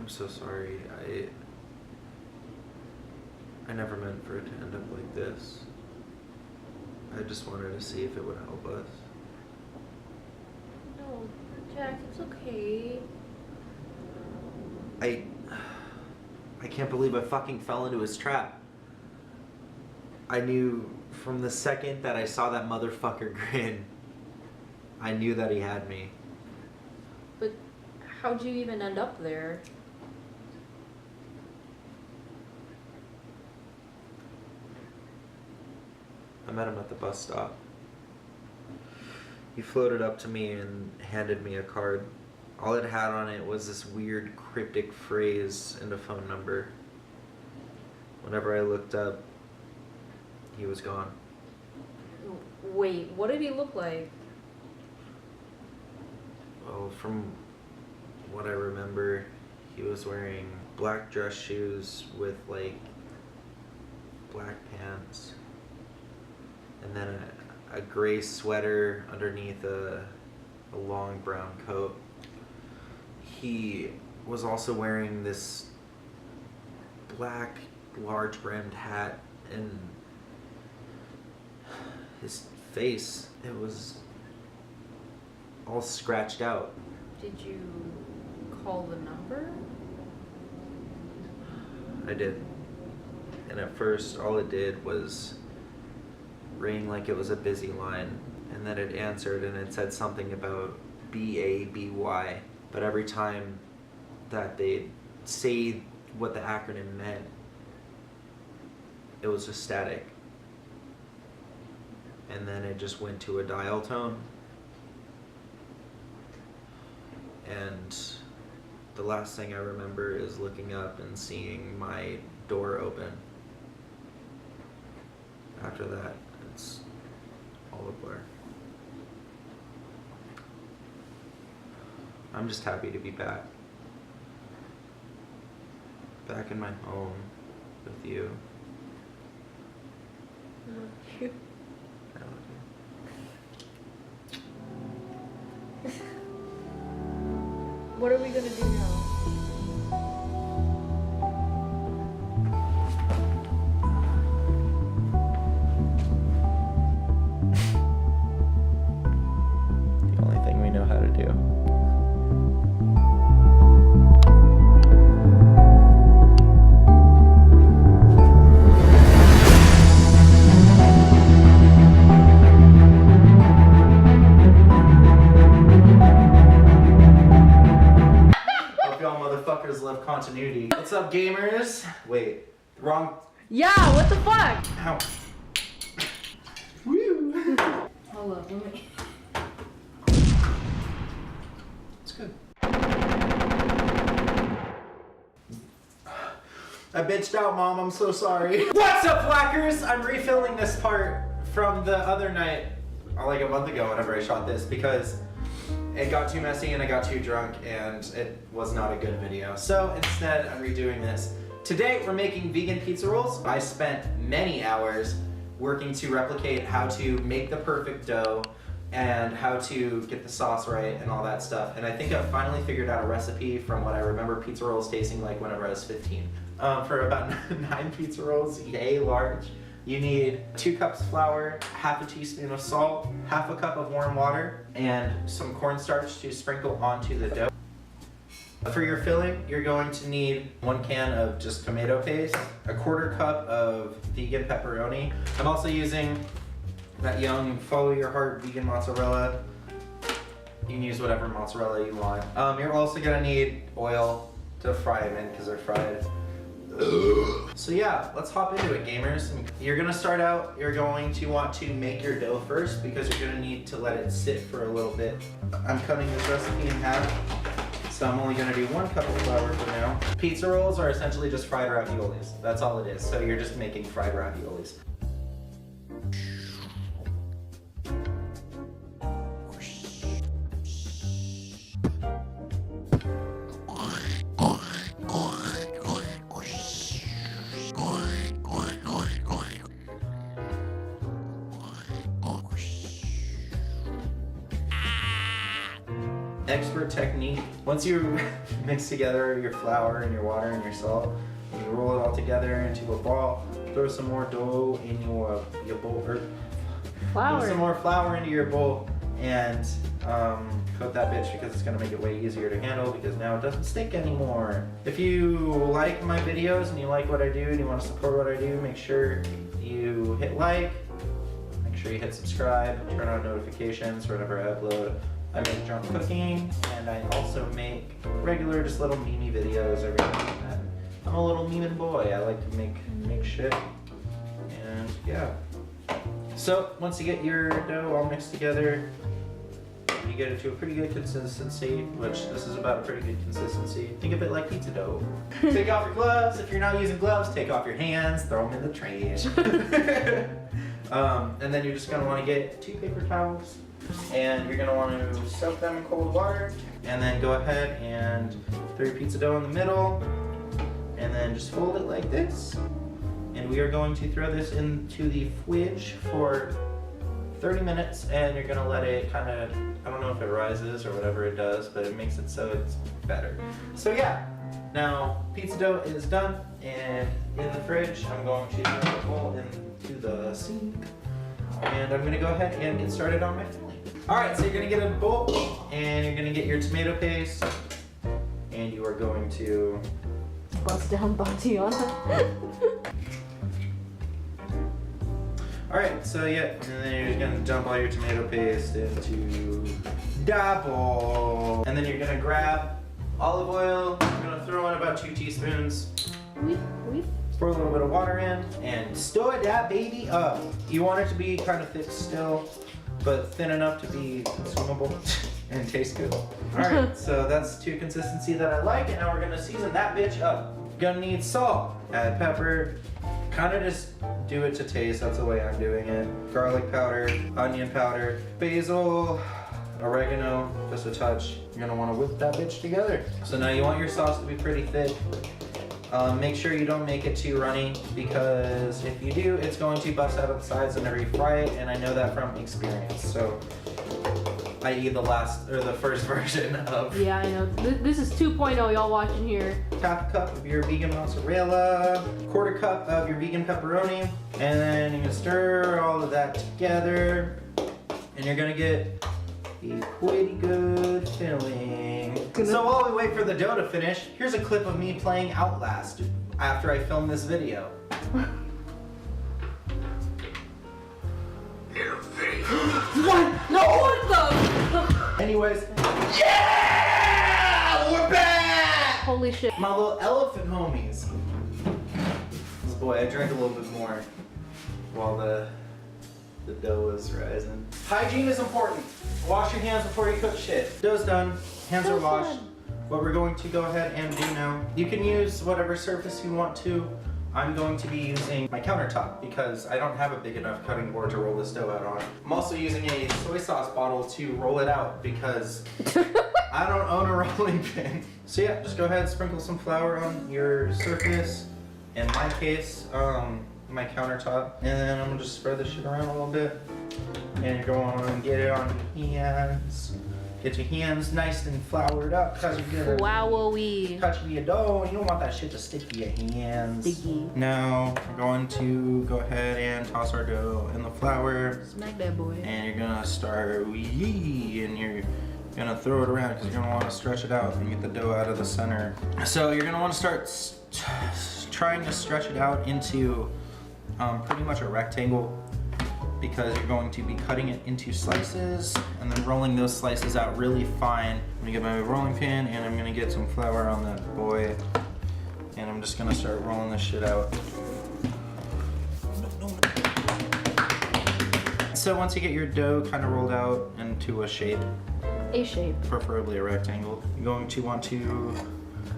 I'm so sorry. I never meant for it to end up like this. I just wanted to see if it would help us. No, Jack, it's okay. I can't believe I fucking fell into his trap. I knew from the second that I saw that motherfucker grin, I knew that he had me. But how'd you even end up there? I met him at the bus stop. He floated up to me and handed me a card. All it had on it was this weird cryptic phrase and a phone number. Whenever I looked up, he was gone. Wait, what did he look like? Well, from what I remember, he was wearing black dress shoes with like black pants, and then a gray sweater underneath a long brown coat. He was also wearing this black large brimmed hat, and his face, it was all scratched out. Did you call the number? I did. And at first, all it did was ring like it was a busy line. And then it answered and it said something about BABY. But every time that they'd say what the acronym meant, it was just static. And then it just went to a dial tone. And the last thing I remember is looking up and seeing my door open. After that, it's all a blur. I'm just happy to be back. Back in my home with you. I love you. I love you. What are we gonna do now? The only thing we know how to do. Love continuity. What's up, gamers? Wait, wrong. Yeah, what the fuck? Ow. Woo. Hold up, let me. It's good. I bitched out, Mom. I'm so sorry. What's up, Flackers? I'm refilming this part from the other night, like a month ago, whenever I shot this, because it got too messy and I got too drunk and it was not a good video. So instead, I'm redoing this. Today, we're making vegan pizza rolls. I spent many hours working to replicate how to make the perfect dough and how to get the sauce right and all that stuff. And I think I've finally figured out a recipe from what I remember pizza rolls tasting like whenever I was 15. For about 9 pizza rolls, A large, you need 2 cups flour, half a teaspoon of salt, half a cup of warm water, and some cornstarch to sprinkle onto the dough. For your filling, you're going to need 1 can of just tomato paste, a 1/4 cup of vegan pepperoni. I'm also using that young follow your heart vegan mozzarella. You can use whatever mozzarella you want. You're also gonna need oil to fry them in because they're fried. So yeah, let's hop into it, gamers. You're gonna start out, you're going to want to make your dough first because you're gonna need to let it sit for a little bit. I'm cutting this recipe in half, so I'm only gonna do 1 cup of flour for now. Pizza rolls are essentially just fried raviolis. That's all it is. So you're just making fried raviolis. expert technique. Once you mix together your flour and your water and your salt, and you roll it all together into a ball, throw some more dough in your bowl, or Flour. put some more flour into your bowl, and coat that bitch because it's gonna make it way easier to handle because now it doesn't stick anymore. If you like my videos and you like what I do and you want to support what I do, make sure you hit like, make sure you hit subscribe, turn on notifications for whenever I upload. I make drunk cooking, and I also make regular, just little meme videos every now and then. I'm a little meme boy. I like to make shit, and yeah. So once you get your dough all mixed together, you get it to a pretty good consistency, which this is about a pretty good consistency. Think of it like pizza dough. Take off your gloves. If you're not using gloves, take off your hands, throw them in the trash. And then you're just gonna want to get 2 paper towels, and you're gonna want to soak them in cold water, and then go ahead and throw your pizza dough in the middle, and then just fold it like this. And we are going to throw this into the fridge for 30 minutes, and you're gonna let it kind of, I don't know if it rises or whatever it does, but it makes it so it's better. So yeah, now pizza dough is done, and in the fridge, I'm going to throw the bowl into the sink, and I'm gonna go ahead and get started on my filling. All right, so you're gonna get a bowl, and you're gonna get your tomato paste, and you are going to Bust down body on it. Alright, so yeah, and then you're just gonna dump all your tomato paste into the bowl. And then you're gonna grab olive oil, you're gonna throw in about 2 teaspoons, pour a little bit of water in, and stir that baby up. You want it to be kind of thick still, but thin enough to be consumable and taste good. Alright, so that's to consistency that I like, and now we're gonna season that bitch up. You're gonna need salt, add pepper, kind of just do it to taste, that's the way I'm doing it. Garlic powder, onion powder, basil, oregano, just a touch. You're gonna wanna whip that bitch together. So now you want your sauce to be pretty thick. Make sure you don't make it too runny, because if you do, it's going to bust out of the sides whenever you fry it, and I know that from experience. So, i.e. the first version of. Yeah, I know. This is 2.0, y'all watching here. Half a cup of your vegan mozzarella, 1/4 cup of your vegan pepperoni, and then you're gonna stir all of that together, and you're gonna get a pretty good filling. So while we wait for the dough to finish, here's a clip of me playing Outlast after I filmed this video. What? No, what the? Anyways, yeah! We're back! Holy shit. My little elephant homies. This boy, I drank a little bit more while the dough is rising. Hygiene is important. Wash your hands before you cook shit. Dough's done. Hands are washed. What we're going to go ahead and do now, you can use whatever surface you want to. I'm going to be using my countertop because I don't have a big enough cutting board to roll this dough out on. I'm also using a soy sauce bottle to roll it out because I don't own a rolling pin. So yeah, just go ahead and sprinkle some flour on your surface. In my case, my countertop. And then I'm gonna just spread this shit around a little bit. And you're going to get it on your hands. Get your hands nice and floured up because you're gonna Wowie. touch your dough. You don't want that shit to stick to your hands. Sticky. Now we're going to go ahead and toss our dough in the flour. Smack that boy. And you're gonna start and you're gonna throw it around because you're gonna want to stretch it out and get the dough out of the center. So you're gonna want to start trying to stretch it out into pretty much a rectangle, because you're going to be cutting it into slices and then rolling those slices out really fine. I'm gonna get my rolling pin and I'm gonna get some flour on that boy, and I'm just gonna start rolling this shit out. So once you get your dough kind of rolled out into a shape, preferably a rectangle, you're going to want to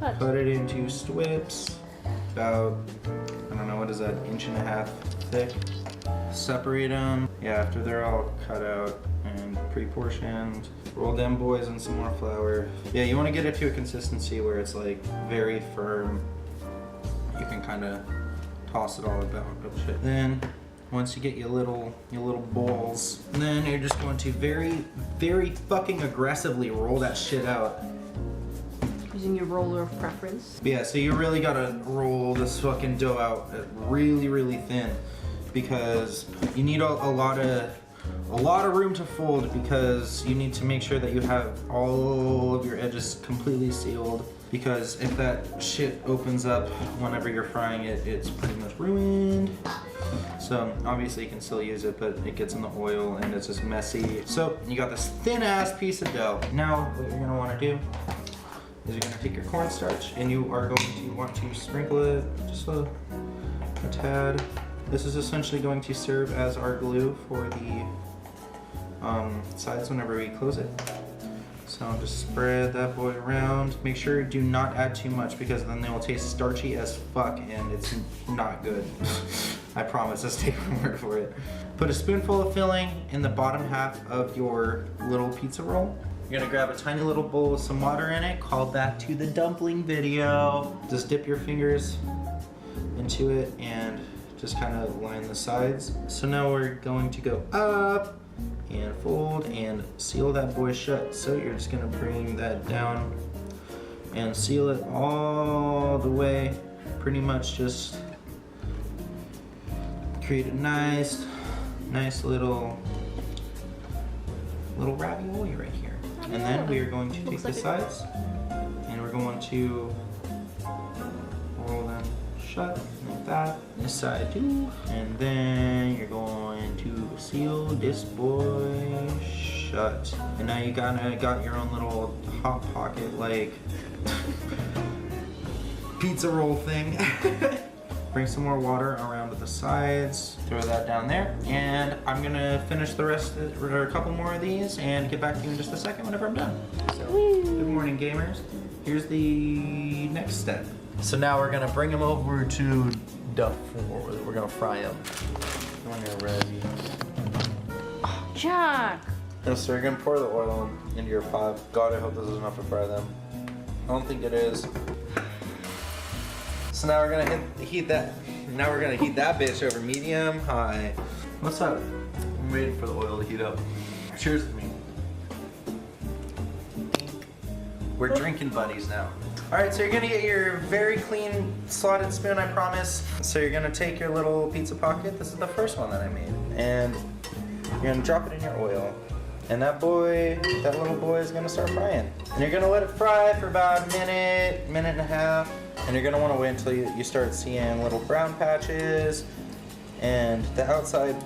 cut it into strips about, I don't know, what is that, 1.5 inches thick. Separate them. Yeah, after they're all cut out and pre-portioned, roll them boys in some more flour. Yeah, you want to get it to a consistency where it's like very firm. You can kind of toss it all about. Oh shit. Then once you get your little balls, and then you're just going to very fucking aggressively roll that shit out. Using your roller of preference. But yeah, so you really gotta roll this fucking dough out really thin, because you need a lot of room to fold, because you need to make sure that you have all of your edges completely sealed, because if that shit opens up whenever you're frying it, it's pretty much ruined. So obviously you can still use it, but it gets in the oil and it's just messy. So you got this thin ass piece of dough. Now what you're gonna wanna do is you're gonna take your cornstarch and you are going to want to sprinkle it just a tad. This is essentially going to serve as our glue for the sides whenever we close it. So just spread that boy around. Make sure you do not add too much, because then they will taste starchy as fuck and it's not good. I promise, just take my word for it. Put a spoonful of filling in the bottom half of your little pizza roll. You're gonna grab a tiny little bowl with some water in it. Call back to the dumpling video. Just dip your fingers into it and just kind of line the sides. So now we're going to go up and fold and seal that boy shut. So you're just gonna bring that down and seal it all the way. Pretty much just create a nice little ravioli right here. And then we are going to take the sides and we're going to roll them shut like that. This side too. And then you're going to seal this boy shut. And now you got your own little hot pocket like pizza roll thing. Bring some more water around the sides. Throw that down there. And I'm gonna finish the rest, or a couple more of these, and get back to you in just a second whenever I'm done. So, good morning, gamers. Here's the next step. So now we're gonna bring them over to the floor. We're gonna fry them. When you're ready. Jack! So you're gonna pour the oil into your pot. God, I hope this is enough to fry them. I don't think it is. So now we're gonna heat that. Now we're gonna heat that bitch over medium high. What's up? I'm waiting for the oil to heat up. Cheers to me. We're drinking buddies now. All right, so you're gonna get your very clean slotted spoon, I promise. So you're gonna take your little pizza pocket. This is the first one that I made, and you're gonna drop it in your oil. And that little boy is gonna start frying. And you're gonna let it fry for about a minute and a half. And you're gonna wanna wait until you start seeing little brown patches and the outside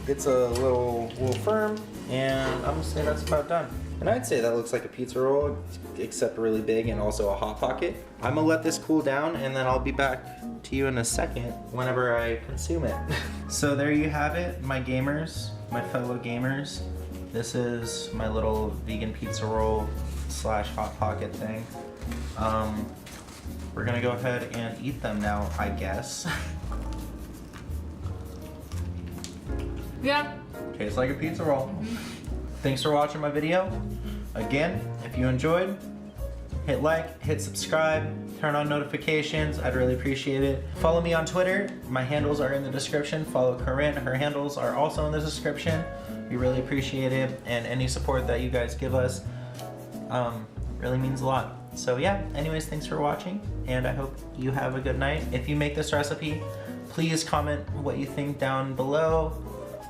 gets a little firm, and I'm gonna say that's about done. And I'd say that looks like a pizza roll, except really big and also a hot pocket. I'm gonna let this cool down and then I'll be back to you in a second whenever I consume it. So there you have it, my gamers, my fellow gamers. This is my little vegan pizza roll / hot pocket thing. We're gonna go ahead and eat them now, I guess. Yeah. Tastes like a pizza roll. Thanks for watching my video. Again, if you enjoyed, hit like, hit subscribe, turn on notifications. I'd really appreciate it. Follow me on Twitter. My handles are in the description. Follow Corinne. Her handles are also in the description. We really appreciate it, and any support that you guys give us really means a lot. So yeah, anyways, thanks for watching, and I hope you have a good night. If you make this recipe, please comment what you think down below,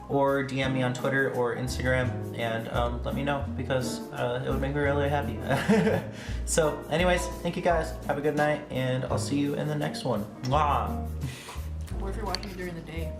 or DM me on Twitter or Instagram, and let me know, because it would make me really happy. So anyways, thank you guys, have a good night, and I'll see you in the next one. Mwah! Or if you're watching it during the day.